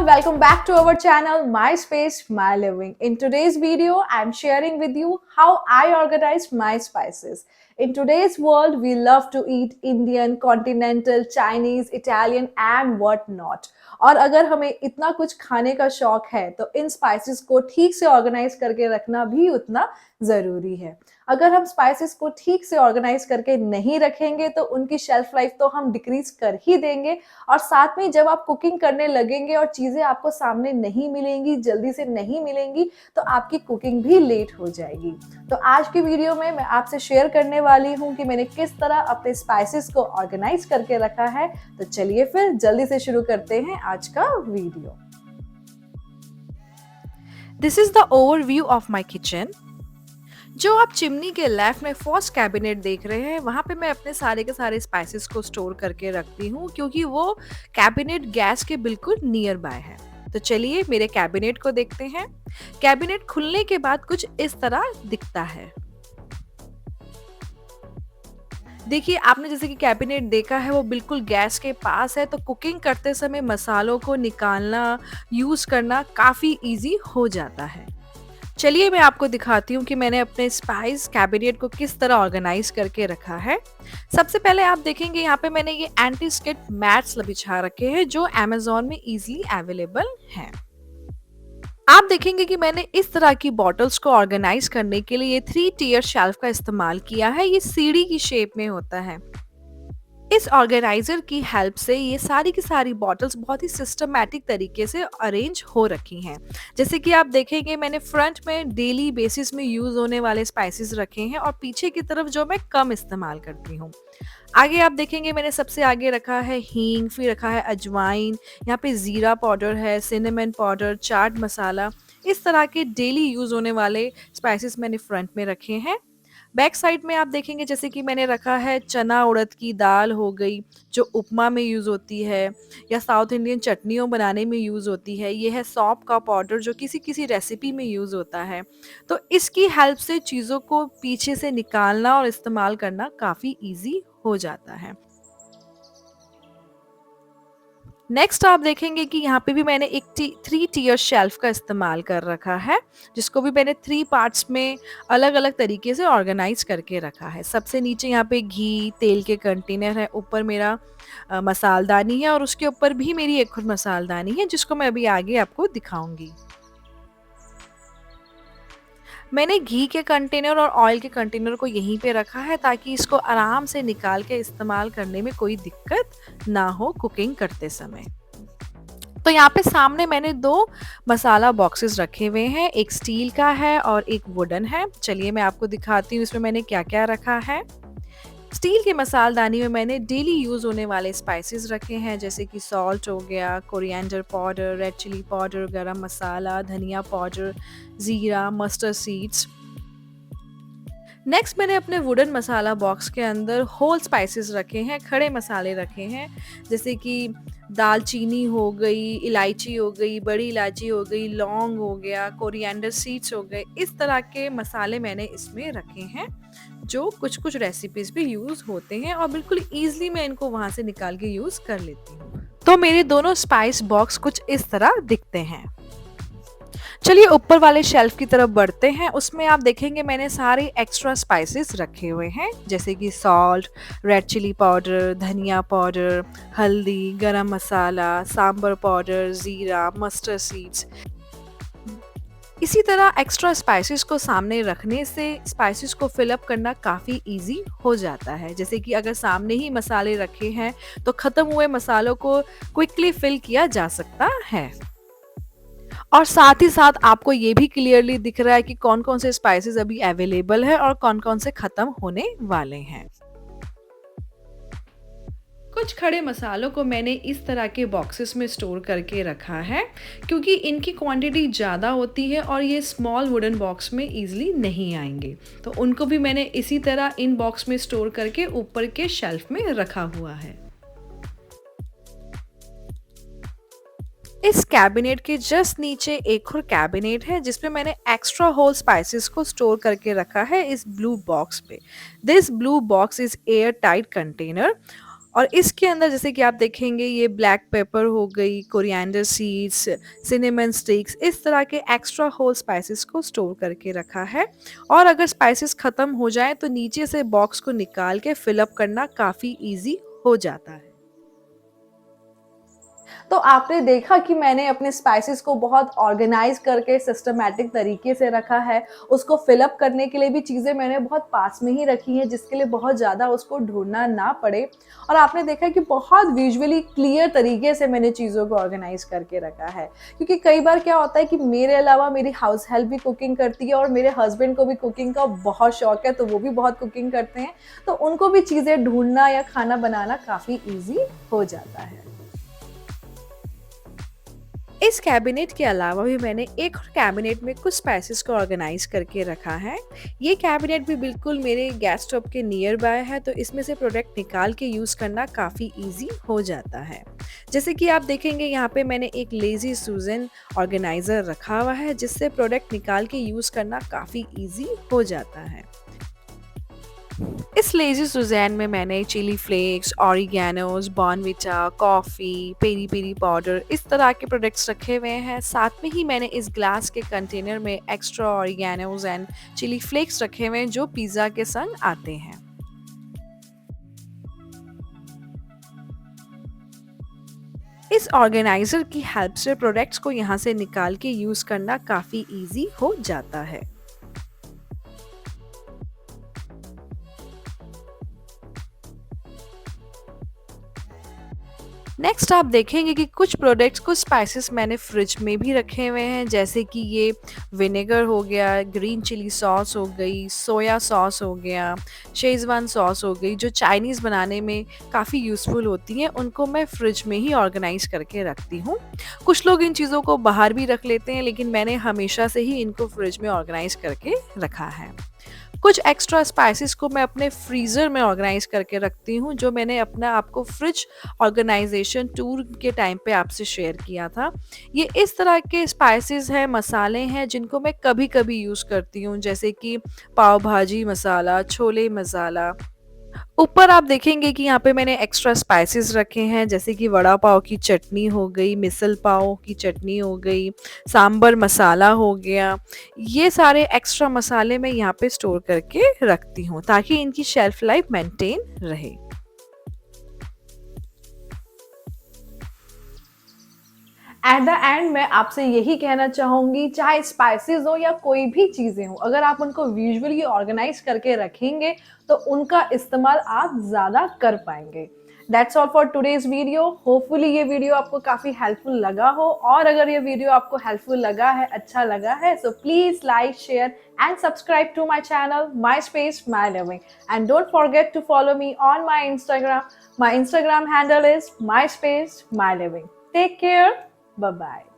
welcome back to our channel My Space, My Living. In today's video, I'm sharing with you how I organize my spices. In today's world, we love to eat Indian, continental, Chinese, Italian and what not. और अगर हमें इतना कुछ खाने का शौक है तो इन स्पाइसेस को ठीक से ऑर्गेनाइज करके रखना भी उतना ज़रूरी है। अगर हम स्पाइसेस को ठीक से ऑर्गेनाइज करके नहीं रखेंगे तो उनकी शेल्फ लाइफ तो हम डिक्रीज कर ही देंगे और साथ में जब आप कुकिंग करने लगेंगे और चीज़ें आपको सामने नहीं मिलेंगी, जल्दी से नहीं मिलेंगी, तो आपकी कुकिंग भी लेट हो जाएगी। तो आज की वीडियो में मैं आपसे शेयर करने वाली हूँ कि मैंने किस तरह अपने स्पाइसेस को ऑर्गेनाइज करके रखा है। तो चलिए फिर जल्दी से शुरू करते हैं आज का video. This is the overview of my kitchen. जो आप चिमनी के लेफ्ट में फर्स्ट कैबिनेट देख रहे हैं, वहाँ पे मैं अपने सारे के सारे स्पाइसेस को स्टोर करके रखती हूँ क्योंकि वो कैबिनेट गैस के बिल्कुल नियर बाय है। तो चलिए मेरे कैबिनेट को देखते हैं। कैबिनेट खुलने के बाद कुछ इस तरह दिखता है। देखिए, आपने जैसे कि कैबिनेट देखा है वो बिल्कुल गैस के पास है, तो कुकिंग करते समय मसालों को निकालना, यूज़ करना काफ़ी ईज़ी हो जाता है। चलिए मैं आपको दिखाती हूँ कि मैंने अपने स्पाइस कैबिनेट को किस तरह ऑर्गेनाइज करके रखा है। सबसे पहले आप देखेंगे यहाँ पे मैंने ये एंटी स्किड मैट्स बिछा रखे हैं जो अमेज़न में इजीली अवेलेबल हैं। आप देखेंगे कि मैंने इस तरह की बॉटल्स को ऑर्गेनाइज करने के लिए 3 टियर शेल्फ का इस्तेमाल किया है। ये सीढ़ी की शेप में होता है। इस ऑर्गेनाइजर की हेल्प से ये सारी की सारी बॉटल्स बहुत ही सिस्टमैटिक तरीके से अरेंज हो रखी हैं। जैसे कि आप देखेंगे मैंने फ्रंट में डेली बेसिस में यूज होने वाले स्पाइसेस रखे हैं और पीछे की तरफ जो मैं कम इस्तेमाल करती हूँ। आगे आप देखेंगे मैंने सबसे आगे रखा है हींग, फिर रखा है अजवाइन, यहाँ पे जीरा पाउडर है, सिनेमन पाउडर, चाट मसाला। इस तरह के डेली यूज होने वाले स्पाइसेस मैंने फ्रंट में रखे हैं। बैक साइड में आप देखेंगे जैसे कि मैंने रखा है चना उड़द की दाल हो गई, जो उपमा में यूज़ होती है या साउथ इंडियन चटनियों बनाने में यूज़ होती है। ये है सौंफ का पाउडर जो किसी किसी रेसिपी में यूज़ होता है। तो इसकी हेल्प से चीज़ों को पीछे से निकालना और इस्तेमाल करना काफ़ी ईजी हो जाता है। नेक्स्ट आप देखेंगे कि यहाँ पे भी मैंने एक 3 टियर शेल्फ का इस्तेमाल कर रखा है, जिसको भी मैंने 3 पार्ट्स में अलग-अलग तरीके से ऑर्गेनाइज करके रखा है। सबसे नीचे यहाँ पे घी, तेल के कंटेनर है, ऊपर मेरा मसालदानी है और उसके ऊपर भी मेरी एक और मसालदानी है, जिसको मैं अभी आगे आपको दिखाऊंगी। मैंने घी के कंटेनर और ऑयल के कंटेनर को यहीं पे रखा है ताकि इसको आराम से निकाल के इस्तेमाल करने में कोई दिक्कत ना हो कुकिंग करते समय। तो यहाँ पे सामने मैंने 2 मसाला बॉक्सेस रखे हुए हैं, एक स्टील का है और एक वुडन है। चलिए मैं आपको दिखाती हूँ इसमें मैंने क्या-क्या रखा है। स्टील के मसालदानी में मैंने डेली यूज़ होने वाले स्पाइसेस रखे हैं, जैसे कि सॉल्ट हो गया, coriander powder, red chilli powder, garam masala, धनिया पाउडर, जीरा, मस्टर्ड सीड्स। नेक्स्ट मैंने अपने वुडन मसाला बॉक्स के अंदर होल स्पाइसेस रखे हैं, खड़े मसाले रखे हैं, जैसे कि दालचीनी हो गई, इलायची हो गई, बड़ी इलायची हो गई, लौंग हो गया, कोरिएंडर सीड्स हो गए। इस तरह के मसाले मैंने इसमें रखे हैं जो कुछ कुछ रेसिपीज भी यूज़ होते हैं और बिल्कुल ईजिली मैं इनको वहाँ से निकाल के यूज़ कर लेती हूँ। तो मेरे दोनों स्पाइस बॉक्स कुछ इस तरह दिखते हैं। चलिए ऊपर वाले शेल्फ की तरफ बढ़ते हैं। उसमें आप देखेंगे मैंने सारे एक्स्ट्रा स्पाइसेस रखे हुए हैं, जैसे कि सॉल्ट, रेड चिली पाउडर, धनिया पाउडर, हल्दी, गरम मसाला, सांबर पाउडर, जीरा, मस्टर्ड सीड्स। इसी तरह एक्स्ट्रा स्पाइसेस को सामने रखने से स्पाइसेस को फिल अप करना काफ़ी इजी हो जाता है। जैसे कि अगर सामने ही मसाले रखे हैं तो ख़त्म हुए मसालों को क्विकली फिल किया जा सकता है। और साथ ही साथ आपको ये भी क्लियरली दिख रहा है कि कौन-कौन से स्पाइसेस अभी अवेलेबल है और कौन-कौन से खत्म होने वाले हैं। कुछ खड़े मसालों को मैंने इस तरह के बॉक्सेस में स्टोर करके रखा है क्योंकि इनकी क्वांटिटी ज़्यादा होती है और ये स्मॉल वुडन बॉक्स में इजीली नहीं आएंगे। तो उनको भी मैंने इसी तरह इन बॉक्स में स्टोर करके ऊपर के शेल्फ में रखा हुआ है। इस कैबिनेट के जस्ट नीचे एक और कैबिनेट है जिसमें मैंने एक्स्ट्रा होल स्पाइसेस को स्टोर करके रखा है इस ब्लू बॉक्स पे। This blue box is air tight container और इसके अंदर जैसे कि आप देखेंगे ये ब्लैक पेपर हो गई, कोरिएंडर सीड्स, सिनेमन स्टिक्स, इस तरह के एक्स्ट्रा होल स्पाइसेस को स्टोर करके रखा है। और अगर स्पाइसेस ख़त्म हो जाएँ तो नीचे से बॉक्स को निकाल के फिल अप करना काफ़ी ईज़ी हो जाता है। तो आपने देखा कि मैंने अपने स्पाइसेस को बहुत ऑर्गेनाइज करके सिस्टमैटिक तरीके से रखा है। उसको फिल अप करने के लिए भी चीज़ें मैंने बहुत पास में ही रखी हैं, जिसके लिए बहुत ज़्यादा उसको ढूँढना ना पड़े। और आपने देखा कि बहुत विजुअली क्लियर तरीके से मैंने चीज़ों को ऑर्गेनाइज करके रखा है। क्योंकि कई बार क्या होता है कि मेरे अलावा मेरी हाउस हेल्प भी कुकिंग करती है और मेरे हस्बैंड को भी कुकिंग का बहुत शौक है, तो वो भी बहुत कुकिंग करते हैं। तो उनको भी चीज़ें ढूँढना या खाना बनाना काफ़ी ईज़ी हो जाता है। इस कैबिनेट के अलावा भी मैंने एक और कैबिनेट में कुछ स्पाइसेस को ऑर्गेनाइज करके रखा है। ये कैबिनेट भी बिल्कुल मेरे गैस स्टोव के नियर बाय है, तो इसमें से प्रोडक्ट निकाल के यूज़ करना काफ़ी इजी हो जाता है। जैसे कि आप देखेंगे यहाँ पे मैंने एक लेज़ी सुज़न ऑर्गेनाइज़र रखा हुआ है, जिससे प्रोडक्ट निकाल के यूज़ करना काफ़ी इजी हो जाता है। इस लेज़ी सुज़ैन में मैंने chilli flakes, oreganos, Bournvita, coffee, peri peri powder, इस तरह के प्रोडक्ट्स रखे हुए हैं। साथ में ही मैंने इस ग्लास के कंटेनर में एक्स्ट्रा ऑरिगैनोज़ एंड चिली फ्लेक्स रखे हुए हैं, जो पिज़्ज़ा के संग आते हैं। इस ऑर्गेनाइज़र की हेल्प से प्रोडक्ट्स को यहाँ से निकाल के यूज़ करना काफ़ी ईज़ी हो जाता है। नेक्स्ट आप देखेंगे कि कुछ प्रोडक्ट्स, कुछ स्पाइसेस मैंने फ्रिज में भी रखे हुए हैं, जैसे कि ये विनेगर हो गया, ग्रीन चिली सॉस हो गई, सोया सॉस हो गया, शेज़वान सॉस हो गई, जो चाइनीज़ बनाने में काफ़ी यूज़फुल होती हैं, उनको मैं फ्रिज में ही ऑर्गेनाइज़ करके रखती हूँ। कुछ लोग इन चीज़ों को बाहर भी रख लेते हैं, लेकिन मैंने हमेशा से ही इनको फ्रिज में ऑर्गेनाइज़ करके रखा है। कुछ एक्स्ट्रा स्पाइसेस को मैं अपने फ्रीज़र में ऑर्गेनाइज़ करके रखती हूँ, जो मैंने अपना आपको फ्रिज ऑर्गेनाइज़ेशन टूर के टाइम पे आपसे शेयर किया था। ये इस तरह के स्पाइसेस हैं, मसाले हैं, जिनको मैं कभी-कभी यूज़ करती हूँ, जैसे कि पाव भाजी मसाला, छोले मसाला। ऊपर आप देखेंगे कि यहाँ पे मैंने एक्स्ट्रा स्पाइसेस रखे हैं, जैसे कि वड़ा पाव की चटनी हो गई, मिसल पाव की चटनी हो गई, सांभर मसाला हो गया। ये सारे एक्स्ट्रा मसाले मैं यहाँ पे स्टोर करके रखती हूँ, ताकि इनकी शेल्फ लाइफ मेंटेन रहे। एट द एंड मैं आपसे यही कहना चाहूँगी, चाहे स्पाइसेस हो या कोई भी चीज़ें हों, अगर आप उनको विजुअली ऑर्गेनाइज करके रखेंगे तो उनका इस्तेमाल आप ज़्यादा कर पाएंगे। That's all for today's video. Hopefully ये वीडियो आपको काफ़ी हेल्पफुल लगा हो, और अगर ये वीडियो आपको हेल्पफुल लगा है, अच्छा लगा है, so please like, share and subscribe to my channel my space my living, and don't forget to follow me on my Instagram. My Instagram handle is my space my living. Take care. Bye bye.